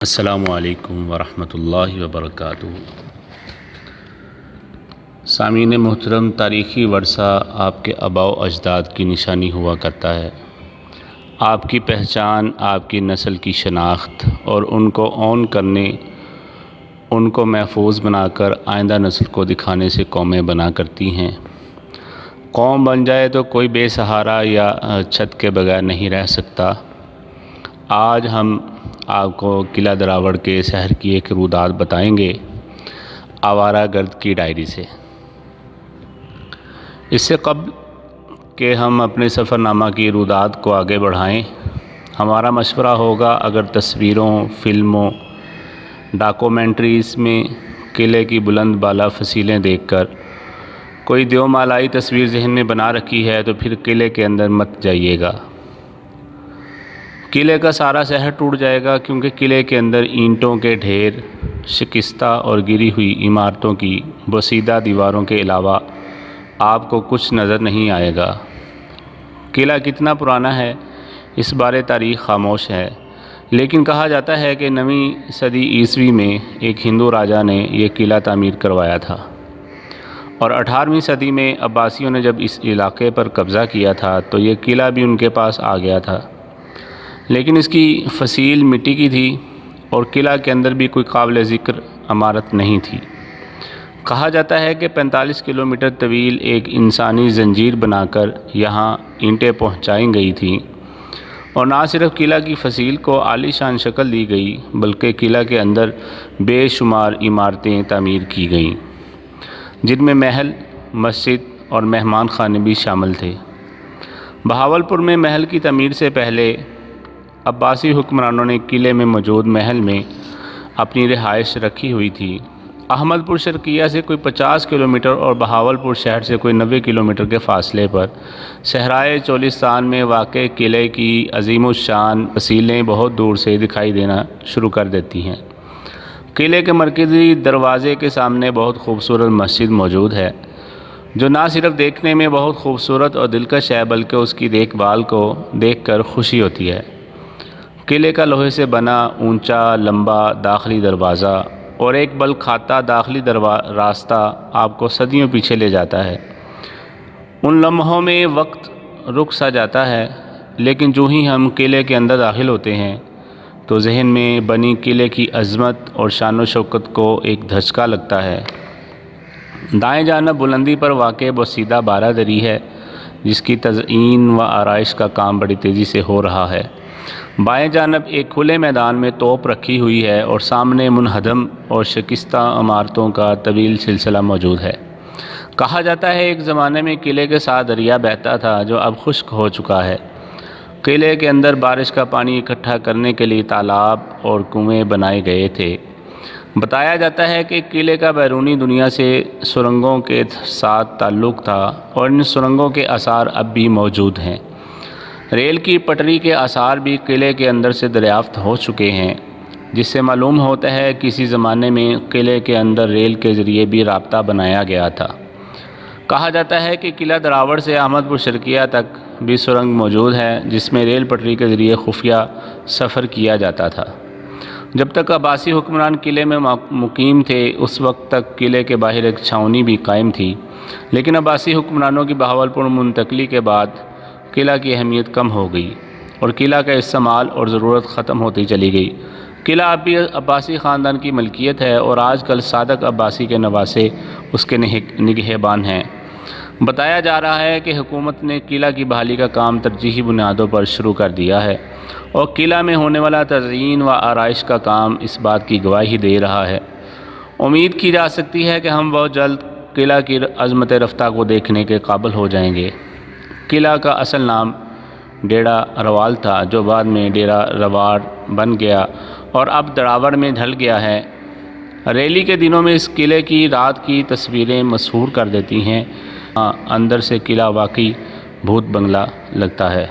السلام علیکم ورحمۃ اللہ وبرکاتہ۔ سامعین محترم، تاریخی ورثہ آپ کے آباء و اجداد کی نشانی ہوا کرتا ہے۔ آپ کی پہچان، آپ کی نسل کی شناخت اور ان کو اون کرنے، ان کو محفوظ بنا کر آئندہ نسل کو دکھانے سے قومیں بنا کرتی ہیں۔ قوم بن جائے تو کوئی بے سہارا یا چھت کے بغیر نہیں رہ سکتا۔ آج ہم آپ کو قلعہ دراوڑ کے شہر کی ایک رودات بتائیں گے، آوارہ گرد کی ڈائری سے۔ اس سے قبل کہ ہم اپنے سفر نامہ کی رودات کو آگے بڑھائیں، ہمارا مشورہ ہوگا اگر تصویروں، فلموں، ڈاکومنٹریز میں قلعے کی بلند بالا فصیلیں دیکھ کر کوئی دیومالائی تصویر ذہن میں بنا رکھی ہے تو پھر قلعے کے اندر مت جائیے گا۔ قلعے کا سارا شہر ٹوٹ جائے گا، کیونکہ قلعے کے اندر اینٹوں کے ڈھیر، شکستہ اور گری ہوئی عمارتوں کی بوسیدہ دیواروں کے علاوہ آپ کو کچھ نظر نہیں آئے گا۔ قلعہ کتنا پرانا ہے اس بارے تاریخ خاموش ہے، لیکن کہا جاتا ہے کہ 9ویں صدی عیسوی میں ایک ہندو راجا نے یہ قلعہ تعمیر کروایا تھا، اور 18ویں صدی میں عباسیوں نے جب اس علاقے پر قبضہ کیا تھا تو یہ قلعہ بھی ان کے پاس آ گیا تھا، لیکن اس کی فصیل مٹی کی تھی اور قلعہ کے اندر بھی کوئی قابل ذکر عمارت نہیں تھی۔ کہا جاتا ہے کہ 45 کلومیٹر طویل ایک انسانی زنجیر بنا کر یہاں اینٹیں پہنچائی گئی تھیں، اور نہ صرف قلعہ کی فصیل کو عالی شان شکل دی گئی بلکہ قلعہ کے اندر بے شمار عمارتیں تعمیر کی گئیں، جن میں محل، مسجد اور مہمان خانے بھی شامل تھے۔ بہاولپور میں محل کی تعمیر سے پہلے عباسی حکمرانوں نے قلعے میں موجود محل میں اپنی رہائش رکھی ہوئی تھی۔ احمد پور شرقیہ سے کوئی 50 کلومیٹر اور بہاولپور شہر سے کوئی 90 کلومیٹر کے فاصلے پر صحرائے چولستان میں واقع قلعے کی عظیم الشان فصیلیں بہت دور سے دکھائی دینا شروع کر دیتی ہیں۔ قلعے کے مرکزی دروازے کے سامنے بہت خوبصورت مسجد موجود ہے، جو نہ صرف دیکھنے میں بہت خوبصورت اور دلکش ہے بلکہ اس کی دیکھ بھال کو دیکھ کر خوشی ہوتی ہے۔ قلعے کا لوہے سے بنا اونچا لمبا داخلی دروازہ اور ایک بل کھاتا داخلی راستہ آپ کو صدیوں پیچھے لے جاتا ہے۔ ان لمحوں میں وقت رک سا جاتا ہے، لیکن جو ہی ہم قلعے کے اندر داخل ہوتے ہیں تو ذہن میں بنی قلعے کی عظمت اور شان و شوکت کو ایک دھچکا لگتا ہے۔ دائیں جانب بلندی پر واقع بوسیدہ بارہ دری ہے، جس کی تزئین و آرائش کا کام بڑی تیزی سے ہو رہا ہے۔ بائیں جانب ایک کھلے میدان میں توپ رکھی ہوئی ہے اور سامنے منہدم اور شکستہ عمارتوں کا طویل سلسلہ موجود ہے۔ کہا جاتا ہے ایک زمانے میں قلعے کے ساتھ دریا بہتا تھا جو اب خشک ہو چکا ہے۔ قلعے کے اندر بارش کا پانی اکٹھا کرنے کے لیے تالاب اور کنویں بنائے گئے تھے۔ بتایا جاتا ہے کہ قلعے کا بیرونی دنیا سے سرنگوں کے ساتھ تعلق تھا اور ان سرنگوں کے آثار اب بھی موجود ہیں۔ ریل کی پٹری کے آثار بھی قلعے کے اندر سے دریافت ہو چکے ہیں، جس سے معلوم ہوتا ہے کسی زمانے میں قلعے کے اندر ریل کے ذریعے بھی رابطہ بنایا گیا تھا۔ کہا جاتا ہے کہ قلعہ دراوڑ سے احمد پور شرقیہ تک بھی سرنگ موجود ہے، جس میں ریل پٹری کے ذریعے خفیہ سفر کیا جاتا تھا۔ جب تک عباسی حکمران قلعے میں مقیم تھے اس وقت تک قلعے کے باہر ایک چھاؤنی بھی قائم تھی، لیکن عباسی حکمرانوں کی بہاولپور منتقلی کے بعد قلعہ کی اہمیت کم ہو گئی اور قلعہ کا استعمال اور ضرورت ختم ہوتی چلی گئی۔ قلعہ اب بھی عباسی خاندان کی ملکیت ہے اور آج کل صادق عباسی کے نواسے اس کے نگہبان ہیں۔ بتایا جا رہا ہے کہ حکومت نے قلعہ کی بحالی کا کام ترجیحی بنیادوں پر شروع کر دیا ہے، اور قلعہ میں ہونے والا تزئین و آرائش کا کام اس بات کی گواہی دے رہا ہے۔ امید کی جا سکتی ہے کہ ہم بہت جلد قلعہ کی عظمت رفتہ کو دیکھنے کے قابل ہو جائیں گے۔ قلعہ کا اصل نام ڈیرہ روال تھا، جو بعد میں ڈیرہ رواڑ بن گیا اور اب دراوڑ میں ڈھل گیا ہے۔ ریلی کے دنوں میں اس قلعے کی رات کی تصویریں مسحور کر دیتی ہیں۔ اندر سے قلعہ واقعی بھوت بنگلہ لگتا ہے۔